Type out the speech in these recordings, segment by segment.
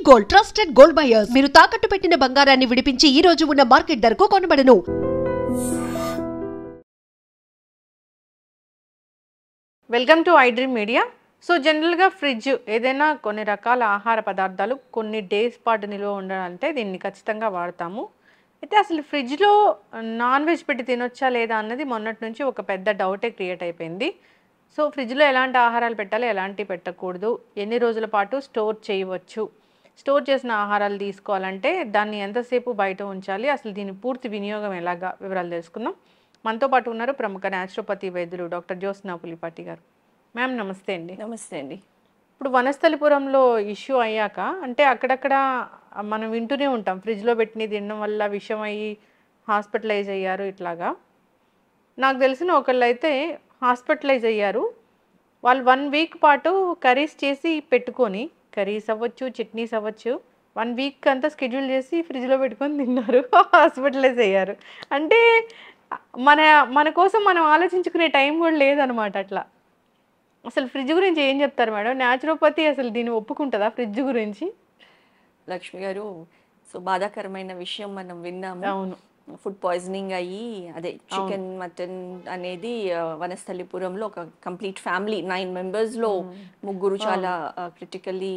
Gold trusted gold buyers మీరు తాకట్టు పెట్టిన బంగారాన్ని విడిపించి ఈ రోజు ఉన్న మార్కెట్ ధరకు కొనబడను. Welcome to iDream Media. So జనరల్గా ఫ్రిడ్జ్ ఏదైనా కొన్ని రకాల ఆహార పదార్థాలు కొన్ని డేస్ పాటు నిల్వ ఉండాలంటే దీన్ని ఖచ్చితంగా వాడతాము. అయితే అసలు ఫ్రిడ్జ్లో నాన్ వెజ్ పెట్టి తినొచ్చా లేదా అన్నది మొన్నటి నుంచి ఒక పెద్ద డౌటే క్రియేట్ అయిపోయింది. సో ఫ్రిడ్జ్లో ఎలాంటి ఆహారాలు పెట్టాలి, ఎలాంటివి పెట్టకూడదు, ఎన్ని రోజుల పాటు స్టోర్ చేయవచ్చు, స్టోర్ చేసిన ఆహారాలు తీసుకోవాలంటే దాన్ని ఎంతసేపు బయట ఉంచాలి, అసలు దీని పూర్తి వినియోగం ఎలాగా వివరాలు తెలుసుకుందాం. మనతో పాటు ఉన్నారు ప్రముఖ న్యాచురోపతి వైద్యులు డాక్టర్ జ్యోత్స్నా పులిపాటి గారు. మ్యామ్ నమస్తే అండి. నమస్తే అండి. ఇప్పుడు వనస్థలిపురంలో ఇష్యూ అయ్యాక అంటే అక్కడక్కడ మనం వింటూనే ఉంటాం ఫ్రిడ్జ్లో పెట్టిన తినడం వల్ల విషం అయ్యి హాస్పిటలైజ్ అయ్యారు. ఇట్లాగా నాకు తెలిసిన ఒకళ్ళు అయితే హాస్పిటలైజ్ అయ్యారు. వాళ్ళు 1 వీక్ పాటు కర్రీస్ చేసి పెట్టుకొని, కర్రీస్ అవ్వచ్చు, చట్నీస్ అవ్వచ్చు, 1 వీక్ అంతా షెడ్యూల్ చేసి ఫ్రిడ్జ్లో పెట్టుకొని తిన్నారు, హాస్పిటలైజ్ అయ్యారు. అంటే మన మన కోసం మనం ఆలోచించుకునే టైం కూడా లేదనమాట. అట్లా అసలు ఫ్రిడ్జ్ గురించి ఏం చెప్తారు మేడం? న్యాచురోపతి అసలు దీన్ని ఒప్పుకుంటుందా ఫ్రిడ్జ్ గురించి? లక్ష్మి గారు, సో బాధాకరమైన విషయం మనం విన్నాము. అవును, ఫుడ్ పాయిజనింగ్ అయ్యి అదే చికెన్ మటన్ అనేది వనస్థలిపురంలో ఒక కంప్లీట్ ఫ్యామిలీ 9 మెంబర్స్లో 3 చాలా క్రిటికల్లీ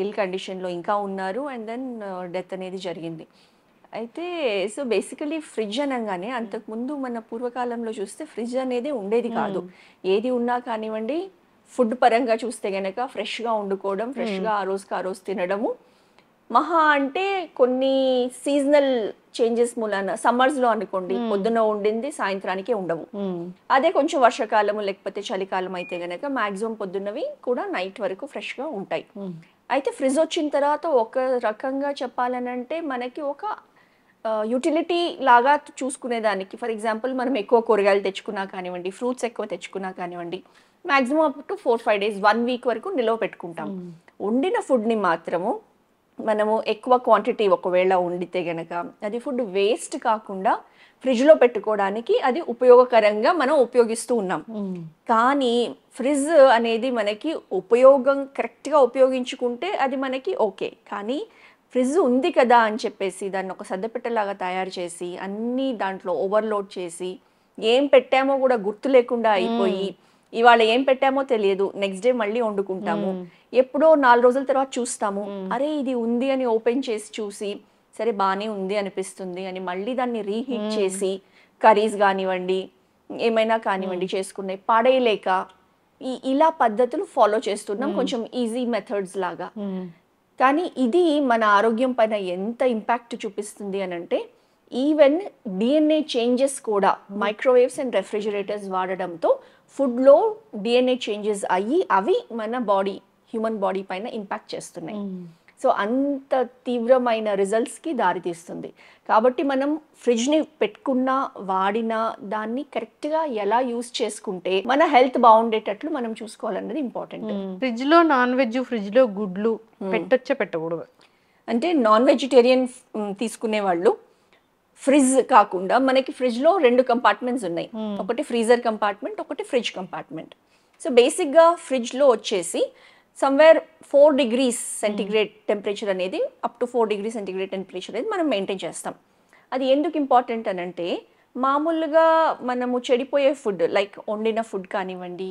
ఇల్ కండిషన్లో ఇంకా ఉన్నారు. అండ్ దెన్ డెత్ అనేది జరిగింది. అయితే సో బేసికలీ ఫ్రిడ్జ్ అనగానే అంతకుముందు మన పూర్వకాలంలో చూస్తే ఫ్రిడ్జ్ అనేది ఉండేది కాదు. ఏది ఉన్నా కానివ్వండి, ఫుడ్ పరంగా చూస్తే గనక ఫ్రెష్గా వండుకోవడం, ఫ్రెష్గా ఆ రోజు తినడము. మహా అంటే కొన్ని సీజనల్ చేంజెస్ మూలాన సమ్మర్స్లో అనుకోండి పొద్దున ఉండింది సాయంత్రానికే ఉండవు. అదే కొంచెం వర్షాకాలము లేకపోతే చలికాలం అయితే గనక మ్యాక్సిమం పొద్దున్నవి కూడా నైట్ వరకు ఫ్రెష్గా ఉంటాయి. అయితే ఫ్రిడ్జ్ వచ్చిన తర్వాత ఒక రకంగా చెప్పాలనంటే మనకి ఒక యూటిలిటీ లాగా చూసుకునేదానికి, ఫర్ ఎగ్జాంపుల్ మనం ఎక్కువ కూరగాయలు తెచ్చుకున్నా కానివ్వండి, ఫ్రూట్స్ ఎక్కువ తెచ్చుకున్నా కానివ్వండి, maximum up to 4-5 days 1 week వరకు నిల్వ పెట్టుకుంటాం. వండిన ఫుడ్ని మాత్రము మనము ఎక్కువ క్వాంటిటీ ఒకవేళ వండితే గనక అది ఫుడ్ వేస్ట్ కాకుండా ఫ్రిడ్జ్లో పెట్టుకోవడానికి అది ఉపయోగకరంగా మనం ఉపయోగిస్తూ ఉన్నాం. కానీ ఫ్రిడ్జ్ అనేది మనకి కరెక్ట్గా ఉపయోగించుకుంటే అది మనకి ఓకే. కానీ ఫ్రిడ్జ్ ఉంది కదా అని చెప్పేసి దాన్ని ఒక సద్దపెట్టలాగా తయారు చేసి అన్నీ దాంట్లో ఓవర్లోడ్ చేసి ఏం పెట్టామో కూడా గుర్తు లేకుండా అయిపోయి ఇవాళ ఏం పెట్టామో తెలియదు, నెక్స్ట్ డే మళ్ళీ వండుకుంటాము, ఎప్పుడో 4 రోజుల తర్వాత చూస్తాము, అరే ఇది ఉంది అని ఓపెన్ చేసి చూసి సరే బాగానే ఉంది అనిపిస్తుంది అని మళ్ళీ దాన్ని రీహీట్ చేసి కర్రీస్ కానివ్వండి ఏమైనా కానివ్వండి చేసుకునే పాడేయలేక ఇలా పద్ధతులు ఫాలో చేస్తున్నాం, కొంచెం ఈజీ మెథడ్స్ లాగా. కానీ ఇది మన ఆరోగ్యం పైన ఎంత ఇంపాక్ట్ చూపిస్తుంది అని అంటే ఈవెన్ డిఎన్ఏ చేంజెస్ కూడా మైక్రోవేవ్స్ అండ్ రెఫ్రిజిరేటర్స్ వాడడంతో ఫుడ్లో డిఎన్ఏ చేంజెస్ అయ్యి అవి మన హ్యూమన్ బాడీ పైన ఇంపాక్ట్ చేస్తున్నాయి. సో అంత తీవ్రమైన రిజల్ట్స్కి దారితీస్తుంది. కాబట్టి మనం ఫ్రిడ్జ్ని పెట్టుకున్నా వాడినా దాన్ని కరెక్ట్గా ఎలా యూజ్ చేసుకుంటే మన హెల్త్ బాగుండేటట్లు మనం చూసుకోవాలన్నది ఇంపార్టెంట్. ఫ్రిడ్జ్లో నాన్ వెజ్, ఫ్రిడ్జ్లో గుడ్లు పెట్టొచ్చా పెట్టకూడదు? అంటే నాన్ వెజిటేరియన్ తీసుకునే వాళ్ళు ఫ్రిడ్జ్ కాకుండా మనకి ఫ్రిడ్జ్లో 2 కంపార్ట్మెంట్స్ ఉన్నాయి. ఒకటి ఫ్రీజర్ కంపార్ట్మెంట్, ఒకటి ఫ్రిడ్జ్ కంపార్ట్మెంట్. సో బేసిక్గా ఫ్రిడ్జ్లో వచ్చేసి సమ్వేర్ 4 degrees సెంటిగ్రేడ్ టెంపరేచర్ అనేది up to 4 degrees centigrade temperature అనేది మనం మెయింటైన్ చేస్తాం. అది ఎందుకు ఇంపార్టెంట్ అని అంటే మామూలుగా మనము చెడిపోయే ఫుడ్ లైక్ వండిన ఫుడ్ కానివ్వండి,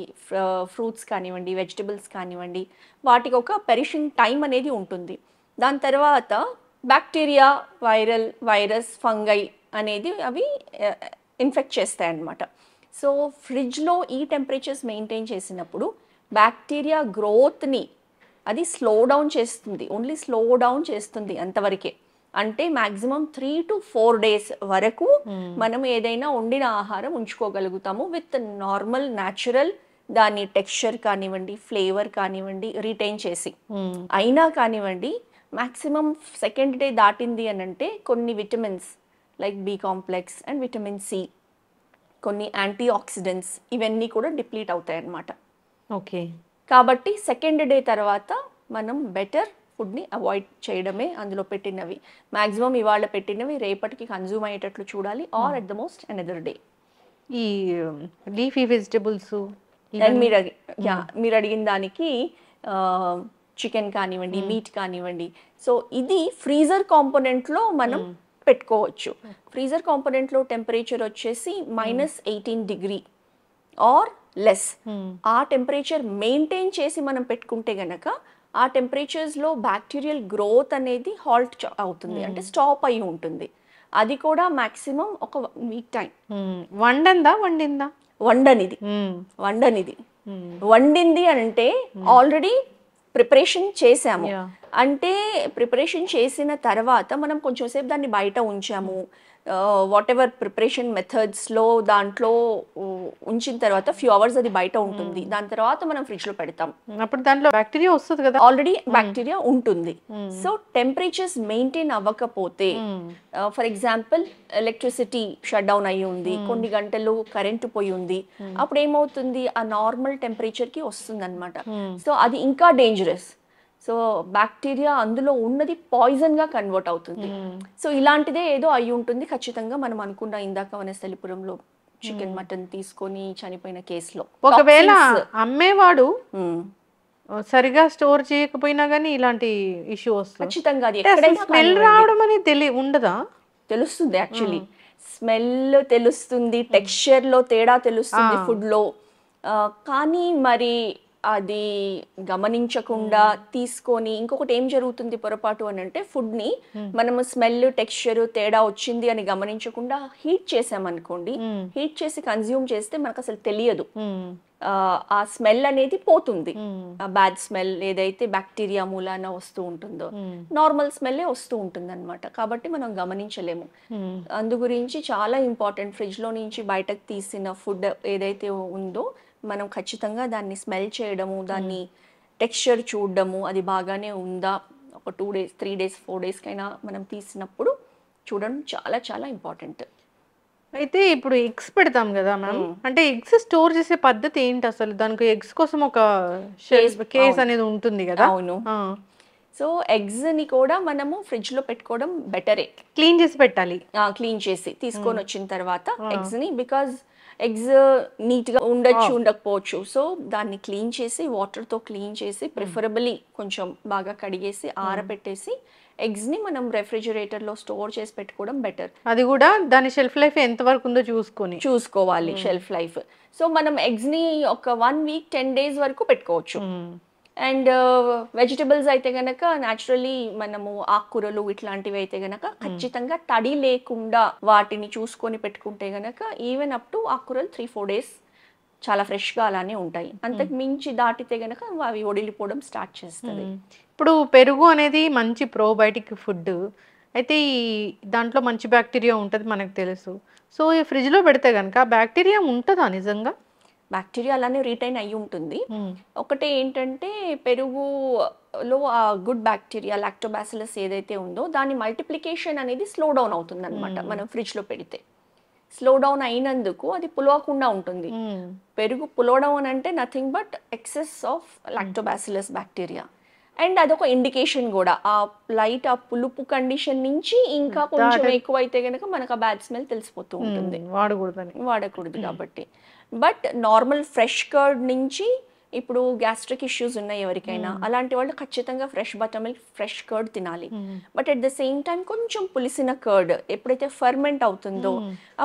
ఫ్రూట్స్ కానివ్వండి, వెజిటబుల్స్ కానివ్వండి, వాటికి ఒక పెరిషింగ్ టైం అనేది ఉంటుంది. దాని తర్వాత బ్యాక్టీరియా, వైరస్, ఫంగై అనేది అవి ఇన్ఫెక్ట్ చేస్తాయి అన్నమాట. సో ఫ్రిడ్జ్లో ఈ టెంపరేచర్స్ మెయింటైన్ చేసినప్పుడు బ్యాక్టీరియా గ్రోత్ని అది స్లో డౌన్ చేస్తుంది, ఓన్లీ స్లో డౌన్ చేస్తుంది అంతవరకే. అంటే మ్యాక్సిమం 3 to 4 days వరకు మనం ఏదైనా వండిన ఆహారం ఉంచుకోగలుగుతాము విత్ నార్మల్ న్యాచురల్ దాని టెక్స్చర్ కానివ్వండి, ఫ్లేవర్ కానివ్వండి రిటైన్ చేసి. అయినా కానివ్వండి మ్యాక్సిమం 2nd day దాటింది అని అంటే కొన్ని vitamins like B complex and vitamin C, కొన్ని యాంటీ ఆక్సిడెంట్స్ ఇవన్నీ కూడా డిప్లీట్ అవుతాయి అన్నమాట. ఓకే. కాబట్టి 2nd day తర్వాత మనం బెటర్ ఫుడ్ని అవాయిడ్ చేయడమే. అందులో పెట్టినవి మ్యాక్సిమం ఇవాళ పెట్టినవి రేపటికి కన్జ్యూమ్ అయ్యేటట్లు చూడాలి, or at the most another day. ఈ లీఫీ వెజిటబుల్స్ మీరు అడిగిన దానికి చికెన్ కానివ్వండి, మీట్ కానివ్వండి. సో ఇది ఫ్రీజర్ కాంపోనెంట్లో మనం పెట్టుకోవచ్చు. ఫ్రీజర్ కాంపోనెంట్లో టెంపరేచర్ వచ్చేసి -18 ఆర్ లెస్. ఆ టెంపరేచర్ మెయింటైన్ చేసి మనం పెట్టుకుంటే గనక ఆ టెంపరేచర్స్లో బ్యాక్టీరియల్ గ్రోత్ అనేది హాల్ట్ అవుతుంది, అంటే స్టాప్ అయి ఉంటుంది. అది కూడా మాక్సిమం ఒక వీక్ టైం. వండిందా వండనిది వండింది అంటే ఆల్రెడీ ప్రిపరేషన్ చేసాము. అంటే ప్రిపరేషన్ చేసిన తర్వాత మనం కొంచెం సేపు దాన్ని బయట ఉంచాము, వాట్ ఎవర్ ప్రిపరేషన్ మెథడ్స్లో దాంట్లో ఉంచిన తర్వాత ఫ్యూ అవర్స్ అది బయట ఉంటుంది. దాని తర్వాత మనం ఫ్రిడ్జ్లో పెడతాం. అప్పుడు దాంట్లో బ్యాక్టీరియా వస్తుంది కదా, ఆల్రెడీ బ్యాక్టీరియా ఉంటుంది. సో టెంపరేచర్స్ మెయింటైన్ అవ్వకపోతే, for example electricity shut down అయ్యి ఉంది, కొన్ని గంటలు కరెంటు పోయి ఉంది, అప్పుడు ఏమవుతుంది, ఆ నార్మల్ టెంపరేచర్కి వస్తుంది అనమాట. సో అది ఇంకా డేంజరస్. సో బ్యాక్టీరియా అందులో ఉన్నది పాయిజన్గా కన్వర్ట్ అవుతుంది. సో ఇలాంటిదే ఏదో అయి ఉంటుంది ఖచ్చితంగా. మనం అనుకున్న ఇందాక వనస్థలిపురంలో చికెన్ మటన్ తీసుకొని చనిపోయిన కేసులో ఒకవేళ అమ్మేవాడు సరిగా స్టోర్ చేయకపోయినా గానీ ఇలాంటి ఇష్యూ వస్తుంది ఖచ్చితంగా. అది స్మెల్ రావడం అనేది ఉండదా? తెలుస్తుంది, యాక్చువల్లీ స్మెల్ తెలుస్తుంది, టెక్స్చర్ లో తేడా తెలుస్తుంది ఫుడ్ లో. కానీ మరి అది గమనించకుండా తీసుకొని, ఇంకొకటి ఏం జరుగుతుంది పొరపాటు అని అంటే, ఫుడ్ ని మనము స్మెల్ టెక్స్చర్ తేడా వచ్చింది అని గమనించకుండా హీట్ చేసామనుకోండి, హీట్ చేసి కన్జ్యూమ్ చేస్తే మనకు అసలు తెలియదు, ఆ స్మెల్ అనేది పోతుంది. ఆ బ్యాడ్ స్మెల్ ఏదైతే బ్యాక్టీరియా మూలాన వస్తూ ఉంటుందో నార్మల్ స్మెల్లే వస్తూ ఉంటుంది అనమాట. కాబట్టి మనం గమనించలేము. అందు గురించి చాలా ఇంపార్టెంట్, ఫ్రిడ్జ్ లో నుంచి బయటకు తీసిన ఫుడ్ ఏదైతే ఉందో మనం ఖచ్చితంగా దాన్ని స్మెల్ చేయడము, దాన్ని టెక్స్చర్ చూడడము, అది బాగానే ఉందా, ఒక 2 days 3 days 4 days కైనా మనం తీసినప్పుడు చూడడం చాలా చాలా ఇంపార్టెంట్. అయితే ఇప్పుడు ఎగ్స్ పెడతాం కదా మ్యామ్, అంటే ఎగ్స్ స్టోర్ చేసే పద్ధతి ఏంటి అసలు? దానికి ఎగ్స్ కోసం ఒక కేస్ అనేది ఉంటుంది కదా? అవును. సో ఎగ్స్ ని కూడా మనము ఫ్రిడ్జ్ లో పెట్టుకోవడం బెటరే. క్లీన్ చేసి పెట్టాలి. క్లీన్ చేసి తీసుకొని వచ్చిన తర్వాత ఎగ్స్ ని, బికాజ్ ఎగ్స్ నీట్ గా ఉండొచ్చు ఉండకపోవచ్చు. సో దాన్ని క్లీన్ చేసి వాటర్ తో క్లీన్ చేసి ప్రిఫరబుల్లీ కొంచెం బాగా కడిగేసి ఆరబెట్టేసి ఎగ్స్ ని మనం రెఫ్రిజిరేటర్ లో స్టోర్ చేసి పెట్టుకోవడం బెటర్. అది కూడా దాని షెల్ఫ్ లైఫ్ ఎంత వరకు ఉందో చూసుకోవాలి, షెల్ఫ్ లైఫ్. సో మనం ఎగ్స్ ని ఒక 1 week 10 days వరకు పెట్టుకోవచ్చు. అండ్ వెజిటబుల్స్ అయితే గనక న్యాచురల్లీ మనము ఆకుకూరలు ఇట్లాంటివి అయితే గనక ఖచ్చితంగా తడి లేకుండా వాటిని చూసుకొని పెట్టుకుంటే గనక ఈవెన్ అప్ టు ఆకుకూరలు 3-4 days చాలా ఫ్రెష్గా అలానే ఉంటాయి. అంతకు మించి దాటితే గనక అవి ఒడిలిపోవడం స్టార్ట్ చేస్తుంది. ఇప్పుడు పెరుగు అనేది మంచి ప్రోబయోటిక్ ఫుడ్ అయితే, దాంట్లో మంచి బ్యాక్టీరియా ఉంటుంది మనకు తెలుసు. సో ఈ ఫ్రిడ్జ్లో పెడితే కనుక బ్యాక్టీరియా ఉంటుందా నిజంగా? బ్యాక్టీరియా అలానే రీటైన్ అయ్యి ఉంటుంది. ఒకటే ఏంటంటే పెరుగులో ఆ గుడ్ బ్యాక్టీరియా లాక్టోబాసిలస్ ఏదైతే ఉందో దాని మల్టిప్లికేషన్ అనేది స్లో డౌన్ అవుతుంది అనమాట. మనం ఫ్రిడ్జ్లో పెడితే స్లో డౌన్ అయినందుకు అది పులవకుండా ఉంటుంది. పెరుగు పులవడం అని అంటే nothing but excess of lactobacillus bacteria. And అదొక ఇండికేషన్ కూడా, ఆ లైట్ ఆ పులుపు కండిషన్ నుంచి ఇంకా కొంచెం ఎక్కువ అయితే గనక మనకు ఆ బ్యాడ్ స్మెల్ తెలిసిపోతూ ఉంటుంది, వాడకూడదు కాబట్టి. బట్ నార్మల్ ఫ్రెష్ కర్డ్ నుంచి, ఇప్పుడు గ్యాస్ట్రిక్ ఇష్యూస్ ఉన్నాయి ఎవరికైనా, అలాంటి వాళ్ళు ఖచ్చితంగా fresh butter milk, fresh curd తినాలి. But at the same time కొంచెం పులిసిన కర్డ్ ఎప్పుడైతే ఫర్మెంట్ అవుతుందో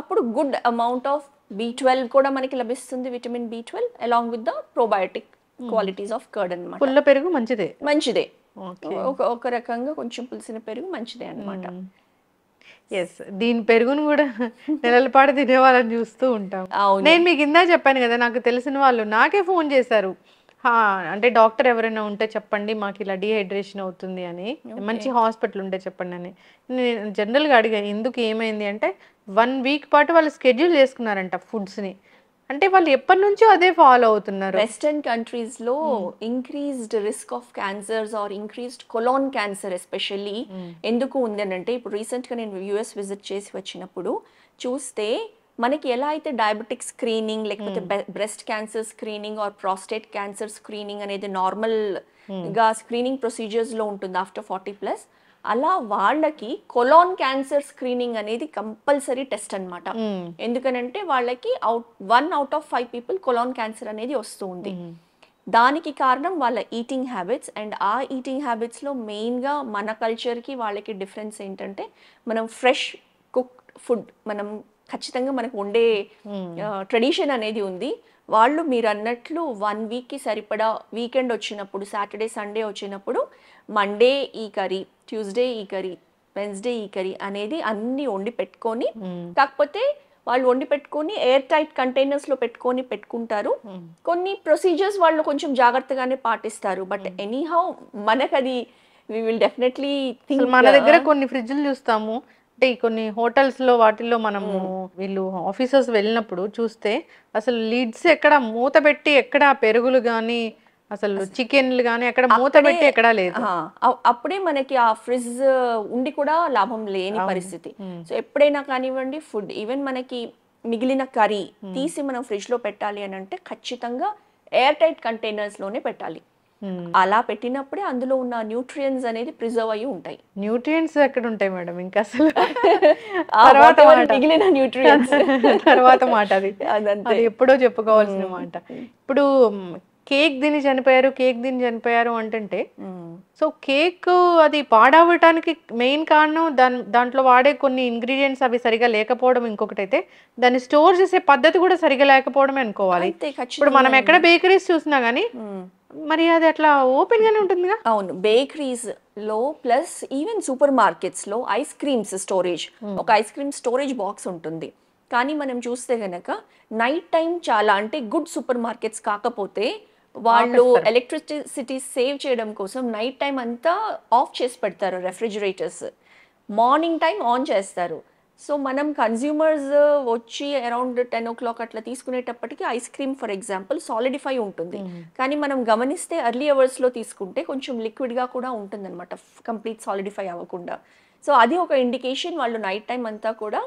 అప్పుడు గుడ్ అమౌంట్ ఆఫ్ B12 కూడా మనకి లభిస్తుంది, vitamin B12 along with the probiotic qualities of curd అన్నమాట. పుల్ల పెరుగు మంచిదే, ఒక రకంగా కొంచెం పులిసిన పెరుగు మంచిదే అన్నమాట. ఎస్, దీని పెరుగును కూడా నెలల పాటు తినే వాళ్ళని చూస్తూ ఉంటాం. నేను మీకు ఇందా చెప్పాను కదా, నాకు తెలిసిన వాళ్ళు నాకే ఫోన్ చేశారు, అంటే డాక్టర్ ఎవరైనా ఉంటే చెప్పండి, మాకు ఇలా డీహైడ్రేషన్ అవుతుంది అని, మంచి హాస్పిటల్ ఉంటే చెప్పండి అని. నేను జనరల్గా అడిగాను ఎందుకు ఏమైంది అంటే, 1 week పాటు వాళ్ళు స్కెడ్యూల్ చేసుకున్నారంట ఫుడ్స్ని. అంటే వాళ్ళు ఎప్పటి నుంచో అదే ఫాలో అవుతున్నారు. వెస్టర్న్ కంట్రీస్ లో increased risk of cancers or increased colon cancer especially ఎందుకు ఉంది అని అంటే, ఇప్పుడు రీసెంట్ గా నేను US విజిట్ చేసి వచ్చినప్పుడు చూస్తే మనకి ఎలా అయితే డయాబెటిక్ స్క్రీనింగ్ లేకపోతే breast cancer screening or prostate cancer screening అనేది నార్మల్ గా స్క్రీనింగ్ ప్రొసీజర్స్ లో ఉంటుంది ఆఫ్టర్ 40+, అలా వాళ్ళకి కొలాన్ క్యాన్సర్ స్క్రీనింగ్ అనేది కంపల్సరీ టెస్ట్ అనమాట. ఎందుకనంటే వాళ్ళకి 1 out of 5 people colon cancer అనేది వస్తూ ఉంది. దానికి కారణం వాళ్ళ ఈటింగ్ హ్యాబిట్స్. అండ్ ఆ ఈటింగ్ హ్యాబిట్స్లో మెయిన్గా మన కల్చర్కి వాళ్ళకి డిఫరెన్స్ ఏంటంటే మనం ఫ్రెష్ కుక్ ఫుడ్ మనం ఖచ్చితంగా మనకు వండే ట్రెడిషన్ అనేది ఉంది. వాళ్ళు మీరు అన్నట్లు 1 వీక్కి సరిపడా వీకెండ్ వచ్చినప్పుడు సాటర్డే సండే వచ్చినప్పుడు మండే ఈ కర్రీ, ట్యూస్డే ఈ కర్రీ, వెన్స్డే ఈ కర్రీ అనేది అన్నీ వండి పెట్టుకొని, కాకపోతే వాళ్ళు వండి పెట్టుకొని ఎయిర్ టైట్ కంటైనర్స్లో పెట్టుకుంటారు. కొన్ని ప్రొసీజర్స్ వాళ్ళు కొంచెం జాగ్రత్తగానే పాటిస్తారు. బట్ ఎనీహౌ మనకు అది వి విల్ డెఫినెట్లీ థింక్. మన దగ్గర కొన్ని ఫ్రిడ్జ్లు చూస్తాము, అంటే కొన్ని హోటల్స్లో వాటిల్లో మనము వీళ్ళు ఆఫీసర్స్ వెళ్ళినప్పుడు చూస్తే అసలు లిడ్స్ ఎక్కడ మూత పెట్టి, ఎక్కడ పెరుగులు కానీ అసలు చికెన్లు కానీ ఎక్కడ మూత పెట్టి ఎక్కడా లేదు. అప్పుడే మనకి ఆ ఫ్రిడ్జ్ ఉండి కూడా లాభం లేని పరిస్థితి. సో ఎప్పుడైనా కానివ్వండి ఫుడ్ ఈవెన్ మనకి మిగిలిన కర్రీ తీసి మనం ఫ్రిడ్జ్ లో పెట్టాలి అని అంటే ఖచ్చితంగా ఎయిర్ టైట్ కంటైనర్స్ లోనే పెట్టాలి. అలా పెట్టినప్పుడే అందులో ఉన్న న్యూట్రియన్స్ అనేది ప్రిజర్వ్ అయ్యి ఉంటాయి. న్యూట్రియన్స్ ఎక్కడ ఉంటాయి మేడం? ఇంకా అసలు మిగిలిన న్యూట్రియన్స్ తర్వాత మాట, అది ఎప్పుడో చెప్పుకోవాల్సిన మాట. ఇప్పుడు కేక్ దీన్ని చనిపోయారు అంటే సో కేక్ అది పాడవటానికి మెయిన్ కారణం దాంట్లో వాడే కొన్ని ఇంగ్రీడియంట్స్ అవి సరిగా లేకపోవడం, ఇంకొకటి అయితే దాన్ని స్టోర్ చేసే పద్ధతి కూడా సరిగా లేకపోవడమే అనుకోవాలి. ఇప్పుడు మనం ఎక్కడ బేకరీస్ చూసినా గానీ మరి అది అట్లా ఓపెన్ గానే ఉంటుందిగా. అవును, బేకరీస్ లో ప్లస్ ఈవెన్ సూపర్ మార్కెట్స్ లో ఐస్ క్రీమ్స్ స్టోరేజ్, ఒక ఐస్ క్రీమ్ స్టోరేజ్ బాక్స్ ఉంటుంది. కానీ మనం చూస్తే గనక నైట్ టైం చాలా, అంటే గుడ్ సూపర్ మార్కెట్స్ కాకపోతే వాళ్ళు ఎలక్ట్రిసిటీ సేవ్ చేయడం కోసం నైట్ టైం అంతా ఆఫ్ చేసి పెడతారు రెఫ్రిజిరేటర్స్, మార్నింగ్ టైం ఆన్ చేస్తారు. సో మనం కన్జ్యూమర్స్ వచ్చి అరౌండ్ 10 o'clock అట్లా తీసుకునేటప్పటికి ice cream for example solidify ఉంటుంది. కానీ మనం గమనిస్తే ఎర్లీ అవర్స్లో తీసుకుంటే కొంచెం లిక్విడ్గా కూడా ఉంటుంది అనమాట, కంప్లీట్ సాలిడిఫై అవ్వకుండా. సో అది ఒక ఇండికేషన్ వాళ్ళు నైట్ టైం అంతా కూడా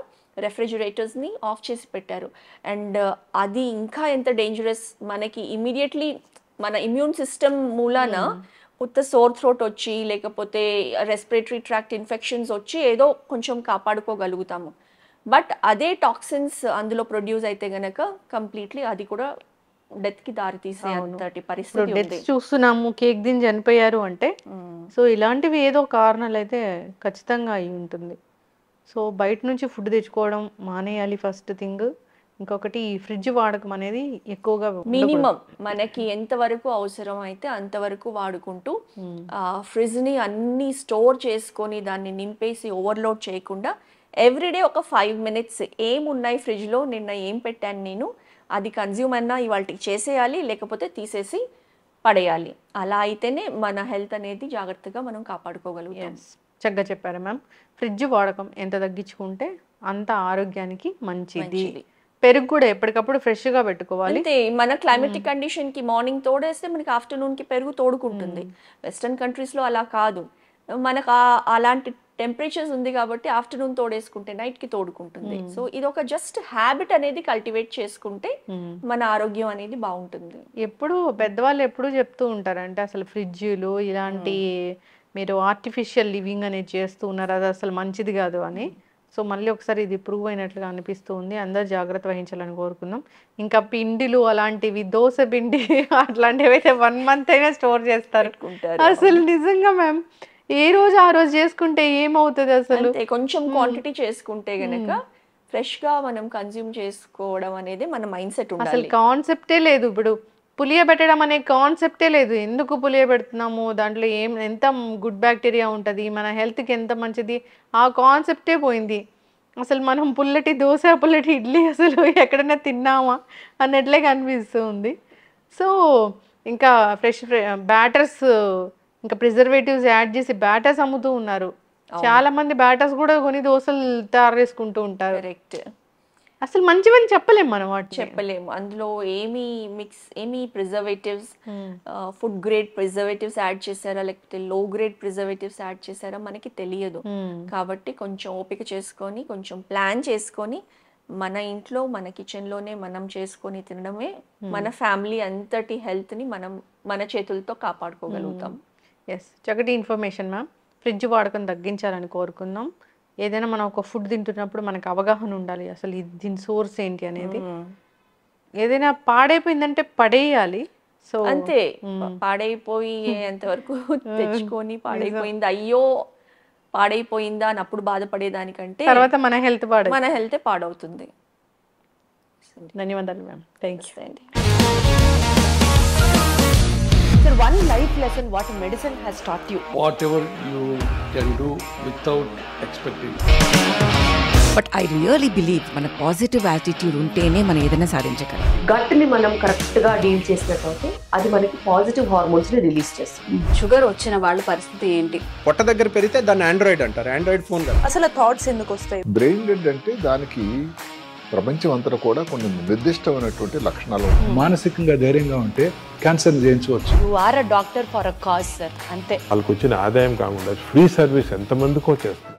రెఫ్రిజిరేటర్స్ని ఆఫ్ చేసి పెట్టారు. అండ్ అది ఇంకా ఎంత డేంజరస్, మనకి ఇమీడియట్లీ మన ఇమ్యూన్ సిస్టమ్ మూలాన ఉత్త సోర్ థ్రోట్ వచ్చి లేకపోతే రెస్పిరేటరీ ట్రాక్ట్ ఇన్ఫెక్షన్స్ వచ్చి ఏదో కొంచెం కాపాడుకోగలుగుతాము. బట్ అదే టాక్సిన్స్ అందులో ప్రొడ్యూస్ అయితే గనక కంప్లీట్లీ అది కూడా డెత్ కి దారి తీసే అంతటి పరిస్థితి ఉంది. చూస్తున్నాము కేక్ దీన్ని చనిపోయారు అంటే, సో ఇలాంటివి ఏదో కారణాలు అయితే ఖచ్చితంగా అయి ఉంటుంది. సో బయట నుంచి ఫుడ్ తెచ్చుకోవడం మానేయాలి ఫస్ట్ థింగ్. ఇంకొకటి ఫ్రిడ్జ్ వాడకం అనేది ఎక్కువగా మినిమం మనకి ఎంతవరకు అవసరం అయితే అంతవరకు వాడుకుంటూ ఫ్రిడ్జ్ ని అన్ని స్టోర్ చేసుకొని దాన్ని నింపేసి ఓవర్లోడ్ చేయకుండా ఎవ్రీడే ఒక 5 minutes ఏమున్నాయి ఫ్రిడ్జ్లో, నిన్న ఏం పెట్టాను నేను, అది కన్జ్యూమ్ అన్నా ఇవాళకి చేసేయాలి, లేకపోతే తీసేసి పడేయాలి. అలా అయితేనే మన హెల్త్ అనేది జాగ్రత్తగా మనం కాపాడుకోగలుగుతాం. చక్కగా చెప్పారు మ్యామ్. ఫ్రిడ్జ్ వాడకం ఎంత తగ్గించుకుంటే అంత ఆరోగ్యానికి మంచిది. పెరుగు కూడా ఎప్పటికప్పుడు ఫ్రెష్గా పెట్టుకోవాలి. అంతే, మన క్లైమేటిక్ కండిషన్ కి మార్నింగ్ తోడేస్తే మనకి ఆఫ్టర్నూన్ కి పెరుగు తోడుకుంటుంది. వెస్టర్న్ కంట్రీస్ లో అలా కాదు, మనకు అలాంటి టెంపరేచర్స్ ఉంది కాబట్టి ఆఫ్టర్నూన్ తోడేసుకుంటే నైట్ కి తోడుకుంటుంది. సో ఇది ఒక జస్ట్ హ్యాబిట్ అనేది కల్టివేట్ చేసుకుంటే మన ఆరోగ్యం అనేది బాగుంటుంది. ఎప్పుడు పెద్దవాళ్ళు ఎప్పుడు చెప్తూ ఉంటారు అంటే అసలు ఫ్రిడ్జ్లు ఇలాంటి మీరు ఆర్టిఫిషియల్ లివింగ్ అనేది చేస్తూ ఉన్నారు, అది అసలు మంచిది కాదు అని. సో మళ్ళీ ఒకసారి ఇది ప్రూవ్ అయినట్లుగా అనిపిస్తూ ఉంది. అందరు జాగ్రత్త వహించాలని కోరుకుందాం. ఇంకా పిండిలు అలాంటివి, దోశ పిండి అట్లాంటివి అయితే 1 month అయినా స్టోర్ చేస్తారు. అసలు నిజంగా మ్యామ్ ఏ రోజు ఆ రోజు చేసుకుంటే ఏమవుతుంది అసలు? కొంచెం క్వాంటిటీ చేసుకుంటే గనక ఫ్రెష్ గా మనం కన్జ్యూమ్ చేసుకోవడం అనేది మన మైండ్ సెట్ ఉండాలి. అసలు కాన్సెప్టే లేదు, ఇప్పుడు పులియబెట్టడం అనే కాన్సెప్టే లేదు. ఎందుకు పులియబెడుతున్నాము, దాంట్లో ఎంత గుడ్ బ్యాక్టీరియా ఉంటుంది, మన హెల్త్కి ఎంత మంచిది, ఆ కాన్సెప్టే పోయింది. అసలు మనం పుల్లటి దోశ పుల్లటి ఇడ్లీ అసలు ఎక్కడైనా తిన్నామా అన్నట్లే కనిపిస్తూ ఉంది. సో ఇంకా ఫ్రెష్ బ్యాటర్స్, ఇంకా ప్రిజర్వేటివ్స్ యాడ్ చేసి బ్యాటర్స్ అమ్ముతూ ఉన్నారు. చాలా మంది బ్యాటర్స్ కూడా కొని దోశలు తయారు చేసుకుంటూ ఉంటారు. కరెక్ట్, అసలు మంచివని చెప్పలేము మనం, వాటి చెప్పలేము. అందులో ఏమి preservatives, food grade preservatives add చేశారా లేకపోతే లో గ్రేడ్ ప్రిజర్వేటివ్స్ యాడ్ చేశారా మనకి తెలియదు. కాబట్టి కొంచెం ఓపిక చేసుకొని కొంచెం ప్లాన్ చేసుకొని మన ఇంట్లో మన కిచెన్లోనే మనం చేసుకొని తినడమే మన ఫ్యామిలీ అంతటి హెల్త్ని మనం మన చేతులతో కాపాడుకోగలుగుతాం. ఎస్, చక్కటి ఇన్ఫర్మేషన్ మ్యామ్. ఫ్రిడ్జ్ వాడకం తగ్గించాలని కోరుకుందాం. ఏదైనా మనం ఒక ఫుడ్ తింటున్నప్పుడు మనకు అవగాహన ఉండాలి, అసలు దీని సోర్స్ ఏంటి అనేది. ఏదైనా పాడైపోయిందంటే పడేయాలి, సో అంతే పాడైపోయేంత వరకు తెచ్చుకొని పాడైపోయింది అయ్యో పాడైపోయిందా అని అప్పుడు బాధపడేదానికంటే తర్వాత మన హెల్త్ పాడైంది. మన హెల్తే పాడవుతుంది. ధన్యవాదాలు మ్యామ్. Thank you. అండి. Sir, one life lesson what medicine has taught you. Whatever you can do without expecting. But I really believe మన పాజిటివ్ యాటిట్యూడ్ ఉంటేనే మనం ఏదైనా సాధించగలం. గట్ని మనం కరెక్ట్గా డీల్ చేసినట్లయితే అది మనకి పాజిటివ్ హార్మోన్స్ని రిలీజ్ చేస్తుంది. షుగర్ వచ్చిన వాళ్ళ పరిస్థితి ఏంటి? పొట్ట దగ్గర పెరిగితే దాన్ని ఆండ్రాయిడ్ అంటారు, ఆండ్రాయిడ్ ఫోన్ కదా. అసలు థాట్స్ ఎందుకు వస్తాయి? బ్రెయిన్ డెడ్ అంటే దానికి ప్రపంచం అంతా కూడా కొన్ని నిర్దిష్టమైనటువంటి లక్షణాలు. మానసికంగా ధైర్యంగా ఉంటే క్యాన్సర్ జయించవచ్చు. You are a doctor for a cause sir, అంతే. వాళ్ళకి వచ్చిన ఆదాయం కాకుండా ఫ్రీ సర్వీస్ ఎంతమందికో చేస్తుంది.